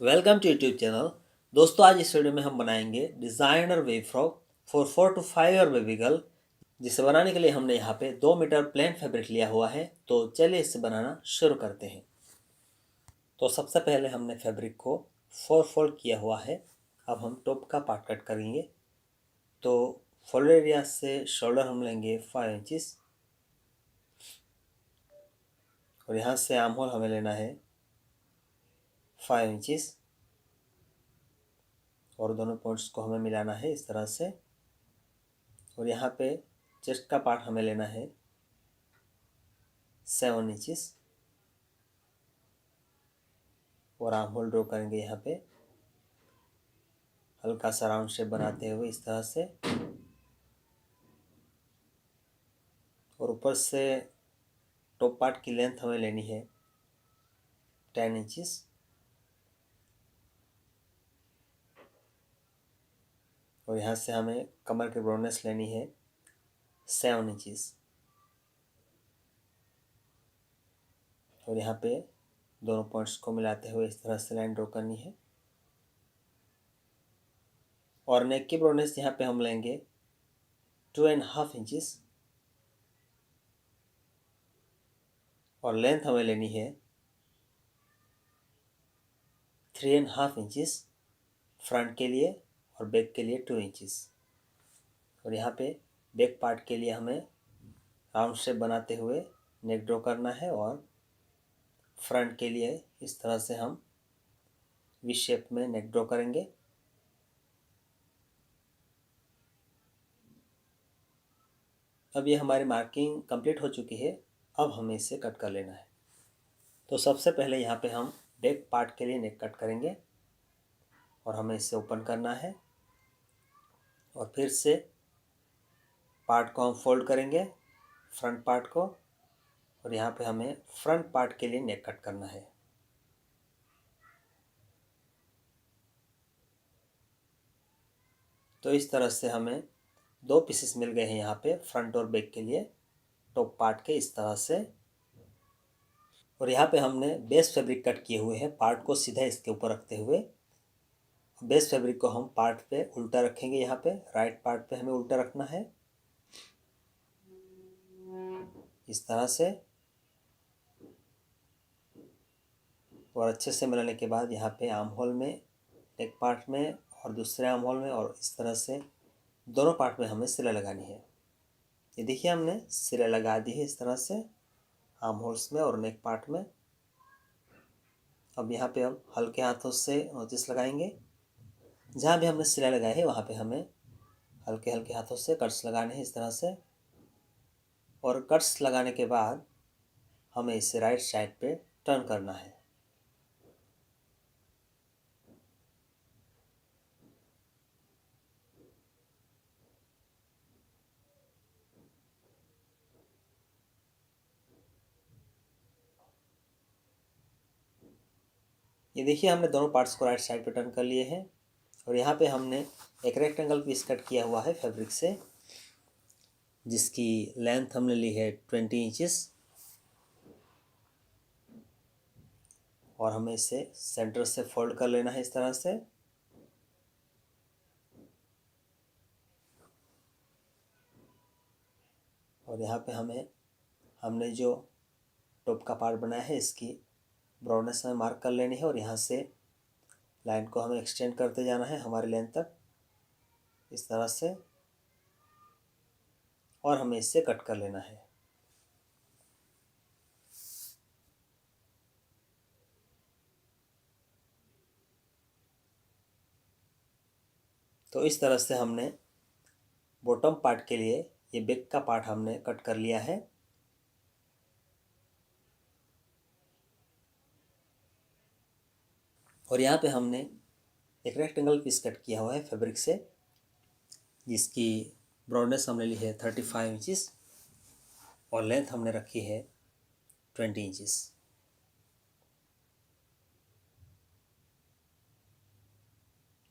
Welcome to YouTube channel. दोस्तों, आज इस वीडियो में हम बनाएंगे designer wave frock for 4 to 5 year baby girl, जिसे बनाने के लिए हमने यहाँ पे 2 मीटर प्लेन फैब्रिक लिया हुआ है। तो चलिए इसे बनाना शुरू करते हैं। तो सबसे पहले हमने फैब्रिक को 4 फोल्ड किया हुआ है। अब हम टॉप का पार्ट कट करेंगे। तो फोल्ड एरिया से शोल्डर हम लेंगे 5 इंचज़ और यहाँ से आर्म होल हमें लेना है 5 इंचज़ और दोनों पॉइंट्स को हमें मिलाना है इस तरह से। और यहाँ पे चेस्ट का पार्ट हमें लेना है 7 इंचज़ और आर्म होल ड्रॉ करेंगे यहाँ पे हल्का सा राउंड शेप बनाते हुए इस तरह से। और ऊपर से टॉप पार्ट की लेंथ हमें लेनी है 10 इंचज़ और यहाँ से हमें कमर की ब्रॉडनेस लेनी है 7 इंचज़ और यहाँ पे दोनों पॉइंट्स को मिलाते हुए इस तरह से लाइन ड्रॉ करनी है। और नेक की ब्रॉडनेस यहाँ पे हम लेंगे 2.5 इंचज़ और लेंथ हमें लेनी है 3.5 इंचज़ फ्रंट के लिए और बैक के लिए 2 इंचज़। और यहाँ पे बैक पार्ट के लिए हमें राउंड शेप बनाते हुए नेक ड्रॉ करना है और फ्रंट के लिए इस तरह से हम वी शेप में नेक ड्रॉ करेंगे। अब ये हमारी मार्किंग कंप्लीट हो चुकी है। अब हमें इसे कट कर लेना है। तो सबसे पहले यहाँ पे हम बैक पार्ट के लिए नेक कट करेंगे और हमें इसे ओपन करना है और फिर से पार्ट को हम फोल्ड करेंगे फ्रंट पार्ट को और यहाँ पे हमें फ्रंट पार्ट के लिए नेक कट करना है। तो इस तरह से हमें 2 पीसेस मिल गए हैं यहाँ पे फ्रंट और बैक के लिए टॉप पार्ट के इस तरह से। और यहाँ पे हमने बेस फैब्रिक कट किए हुए हैं पार्ट को सीधा इसके ऊपर रखते हुए। बेस फैब्रिक को हम पार्ट पे उल्टा रखेंगे। यहाँ पे राइट पार्ट पे हमें उल्टा रखना है इस तरह से। और अच्छे से मिलाने के बाद यहाँ पे आर्म होल में एक पार्ट में और दूसरे आर्म होल में और इस तरह से दोनों पार्ट में हमें सिलाई लगानी है। ये देखिए हमने सिलाई लगा दी है इस तरह से आर्म होल्स में और नेक पार्ट में। अब यहाँ पे हम हल्के हाथों से नोचिस लगाएंगे। जहाँ भी हमने सिलाई लगाई है वहाँ पे हमें हल्के हल्के हाथों से कट्स लगाने हैं इस तरह से। और कट्स लगाने के बाद हमें इसे राइट साइड पे टर्न करना है। ये देखिए हमने दोनों पार्ट्स को राइट साइड पे टर्न कर लिए हैं। और यहाँ पे हमने एक रेक्टेंगल पीस कट किया हुआ है फैब्रिक से, जिसकी लेंथ हमने ली है 20 इंचज़ और हमें इसे सेंटर से फोल्ड कर लेना है इस तरह से। और यहाँ पे हमने जो टॉप का पार्ट बनाया है इसकी ब्रॉडनेस हमें मार्क कर लेनी है और यहाँ से लाइन को हमें एक्सटेंड करते जाना है हमारी लेंथ तक इस तरह से और हमें इससे कट कर लेना है। तो इस तरह से हमने बॉटम पार्ट के लिए ये बैक का पार्ट हमने कट कर लिया है। और यहाँ पे हमने एक रेक्टेंगल पीस कट किया हुआ है फैब्रिक से, जिसकी ब्रॉडनेस हमने ली है 35 इंचज़ और लेंथ हमने रखी है 20 इंचज़।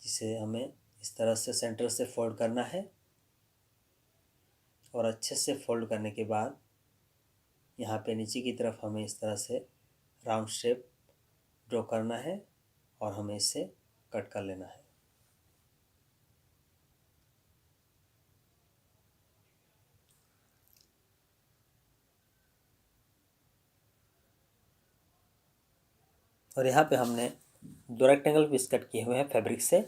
जिसे हमें इस तरह से सेंटर से फोल्ड करना है और अच्छे से फोल्ड करने के बाद यहाँ पे नीचे की तरफ हमें इस तरह से राउंड शेप ड्रॉ करना है और हमें इसे कट कर लेना है। और यहाँ पे हमने 2 रेक्टेंगल पीस कट किए हुए हैं फैब्रिक से,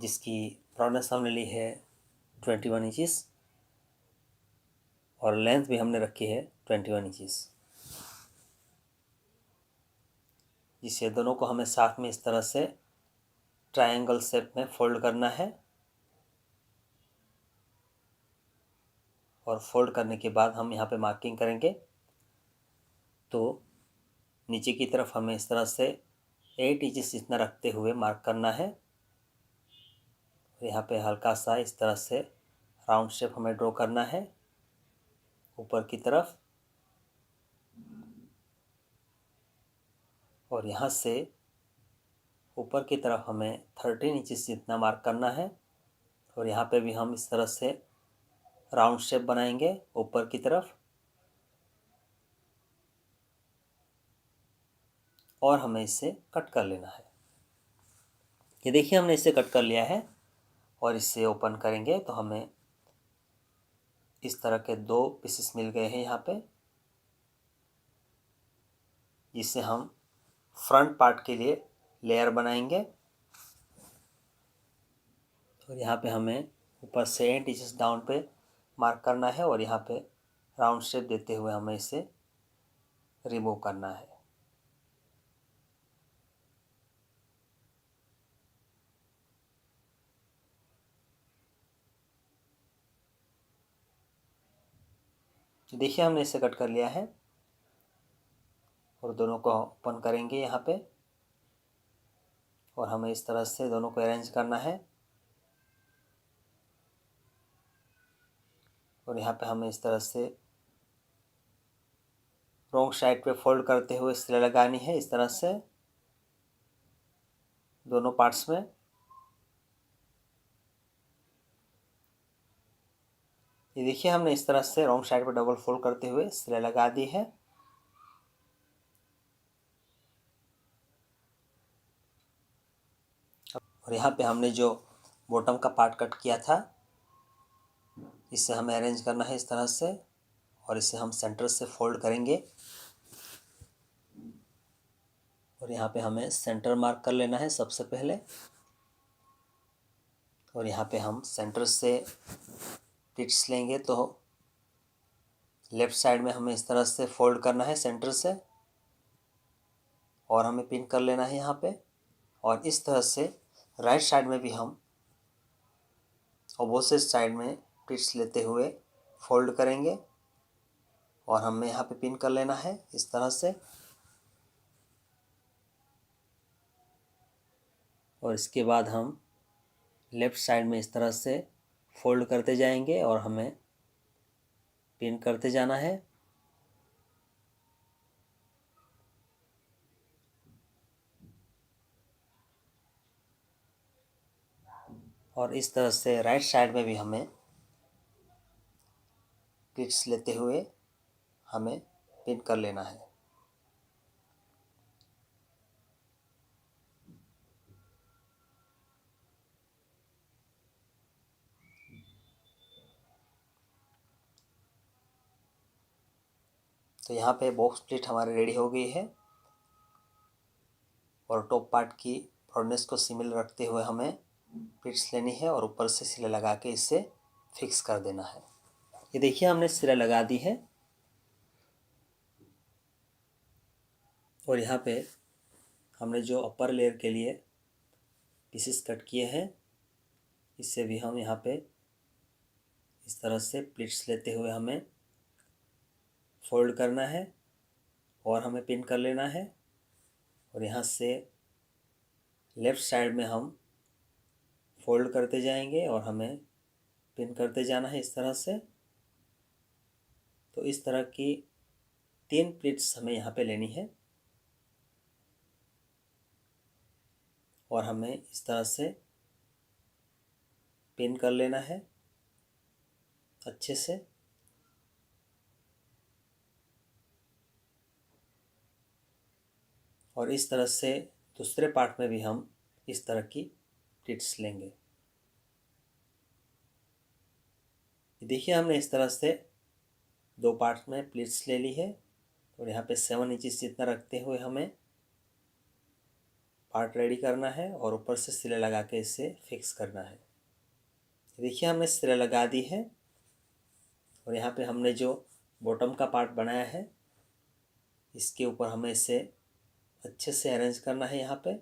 जिसकी ब्रॉडनेस हमने ली है 21 इंचेस और लेंथ भी हमने रखी है 21 इंचेस। जिससे दोनों को हमें साथ में इस तरह से ट्रायंगल शेप में फोल्ड करना है। और फोल्ड करने के बाद हम यहाँ पे मार्किंग करेंगे। तो नीचे की तरफ हमें इस तरह से 8 इंचेस इतना रखते हुए मार्क करना है। यहाँ पे हल्का सा इस तरह से राउंड शेप हमें ड्रॉ करना है ऊपर की तरफ। और यहाँ से ऊपर की तरफ हमें 13 इंचेस जितना मार्क करना है। और यहाँ पे भी हम इस तरह से राउंड शेप बनाएंगे ऊपर की तरफ। और हमें इसे कट कर लेना है। ये देखिए हमने इसे कट कर लिया है। और इसे ओपन करेंगे तो हमें इस तरह के 2 पीसेस मिल गए हैं यहाँ पे, जिससे हम फ्रंट पार्ट के लिए लेयर बनाएंगे। और यहाँ पे हमें ऊपर से 8 इंचेस डाउन पे मार्क करना है और यहाँ पे राउंड शेप देते हुए हमें इसे रिमूव करना है। देखिए हमने इसे कट कर लिया है। और दोनों को ओपन करेंगे यहाँ पे और हमें इस तरह से दोनों को अरेंज करना है। और यहाँ पे हमें इस तरह से रॉन्ग साइड पे फोल्ड करते हुए सिलाई लगानी है इस तरह से दोनों पार्ट्स में। ये देखिए हमने इस तरह से रॉन्ग साइड पे डबल फोल्ड करते हुए सिलाई लगा दी है। और यहाँ पे हमने जो बॉटम का पार्ट कट किया था, इसे हमें अरेंज करना है इस तरह से। और इसे हम सेंटर से फोल्ड करेंगे। और यहाँ पे हमें सेंटर मार्क कर लेना है सबसे पहले। और यहाँ पे हम सेंटर से प्लिट्स लेंगे तो लेफ़्ट साइड में हमें इस तरह से फोल्ड करना है सेंटर से। और हमें पिन कर लेना है यहाँ पे। और इस तरह से राइट साइड में भी हम अपोजिट साइड में प्लिट्स लेते हुए फोल्ड करेंगे। और हमें यहाँ पे पिन कर लेना है इस तरह से। और इसके बाद हम लेफ़्ट साइड में इस तरह से फोल्ड करते जाएंगे और हमें पिन करते जाना है। और इस तरह से राइट साइड में भी हमें प्लिट्स लेते हुए हमें पिन कर लेना है। तो यहाँ पे बॉक्स प्लेट हमारी रेडी हो गई है। और टॉप पार्ट की ब्रॉडनेस को सिमिलर रखते हुए हमें प्लिट्स लेनी है और ऊपर से सिलाई लगा के इसे फिक्स कर देना है। ये देखिए हमने सिलाई लगा दी है। और यहाँ पे हमने जो अपर लेयर के लिए पीसेस कट किए हैं, इससे भी हम यहाँ पे इस तरह से प्लिट्स लेते हुए हमें फोल्ड करना है और हमें पिन कर लेना है। और यहाँ से लेफ़्ट साइड में हम फोल्ड करते जाएंगे और हमें पिन करते जाना है इस तरह से। तो इस तरह की 3 प्लिट्स हमें यहाँ पे लेनी है। और हमें इस तरह से पिन कर लेना है अच्छे से। और इस तरह से दूसरे पार्ट में भी हम इस तरह की प्लीट्स लेंगे। देखिए हमने इस तरह से 2 पार्ट में प्लीट्स ले ली है और यहाँ पे 7 इंचेस जितना रखते हुए हमें पार्ट रेडी करना है और ऊपर से सिले लगा के इसे फिक्स करना है। देखिए हमने सिले लगा दी है और यहाँ पे हमने जो बॉटम का पार्ट बनाया है इसके ऊपर हमें इसे अच्छे से अरेंज करना है। यहाँ पे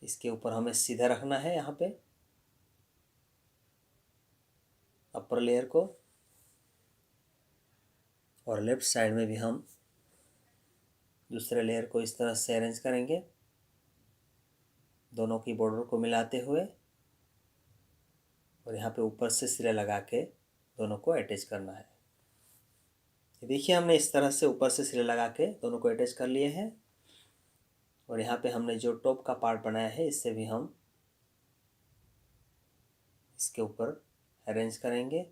इसके ऊपर हमें सीधा रखना है यहाँ पे अपर लेयर को, और लेफ्ट साइड में भी हम दूसरे लेयर को इस तरह से अरेंज करेंगे दोनों की बॉर्डर को मिलाते हुए, और यहाँ पे ऊपर से सिरे लगा के दोनों को अटैच करना है। देखिए हमने इस तरह से ऊपर से सिरे लगा के दोनों को अटैच कर लिए हैं और यहाँ पे हमने जो टॉप का पार्ट बनाया है इससे भी हम इसके ऊपर अरेंज करेंगे।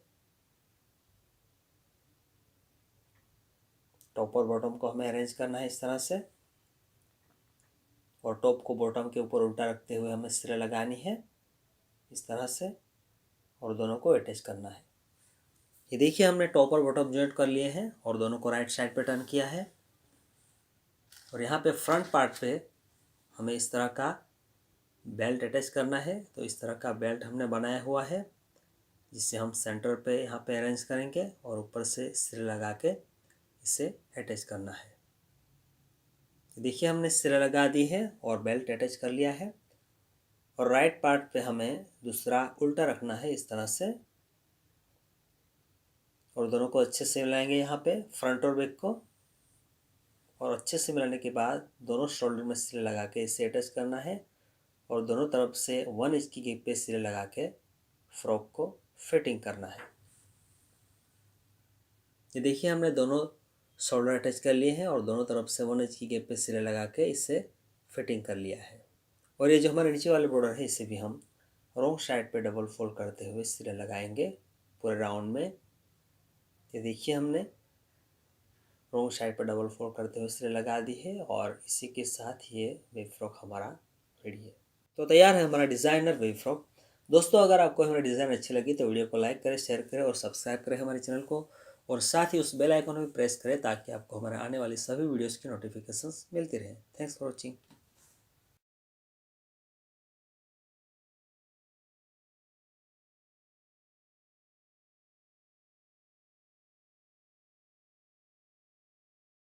टॉप और बॉटम को हमें अरेंज करना है इस तरह से, और टॉप को बॉटम के ऊपर उल्टा रखते हुए हमें सिरे लगानी है इस तरह से और दोनों को अटैच करना है। ये देखिए हमने टॉप और बॉटम जॉइंट कर लिए हैं और दोनों को राइट साइड पे टर्न किया है, और यहाँ पे फ्रंट पार्ट पे हमें इस तरह का बेल्ट अटैच करना है। तो इस तरह का बेल्ट हमने बनाया हुआ है जिससे हम सेंटर पे यहाँ पे अरेंज करेंगे और ऊपर से सिरे लगा के इसे अटैच करना है। देखिए हमने सिरे लगा दी है और बेल्ट अटैच कर लिया है, और राइट पार्ट पे हमें दूसरा उल्टा रखना है इस तरह से, और दोनों को अच्छे से मिलाएंगे यहाँ पे फ्रंट और बैक को, और अच्छे से मिलाने के बाद दोनों शोल्डर में सिले लगा के इसे अटैच करना है और दोनों तरफ से 1 इंच की गैप पे सिले लगा के फ्रॉक को फिटिंग करना है। ये देखिए हमने दोनों शोल्डर अटैच कर लिए हैं और दोनों तरफ से 1 इंच की गैप पे सिले लगा के इसे फिटिंग कर लिया है। और ये जो हमारे नीचे वाले बॉर्डर है इसे भी हम रॉन्ग साइड पे डबल फोल्ड करते हुए सिले लगाएंगे पूरे राउंड में। ये देखिए हमने रॉन्ग साइड पर डबल फोल्ड करते हुए सिले लगा दी है और इसी के साथ ये वेव फ्रॉक हमारा रेडी है। तो तैयार है हमारा डिज़ाइनर वेव फ्रॉक। दोस्तों अगर आपको हमारी डिज़ाइन अच्छी लगी तो वीडियो को लाइक करें, शेयर करें और सब्सक्राइब करें हमारे चैनल को, और साथ ही उस बेल आइकन में प्रेस करें ताकि आपको हमारे आने वाली सभी वीडियोज़ की नोटिफिकेशंस मिलती रहे। Thanks for watching.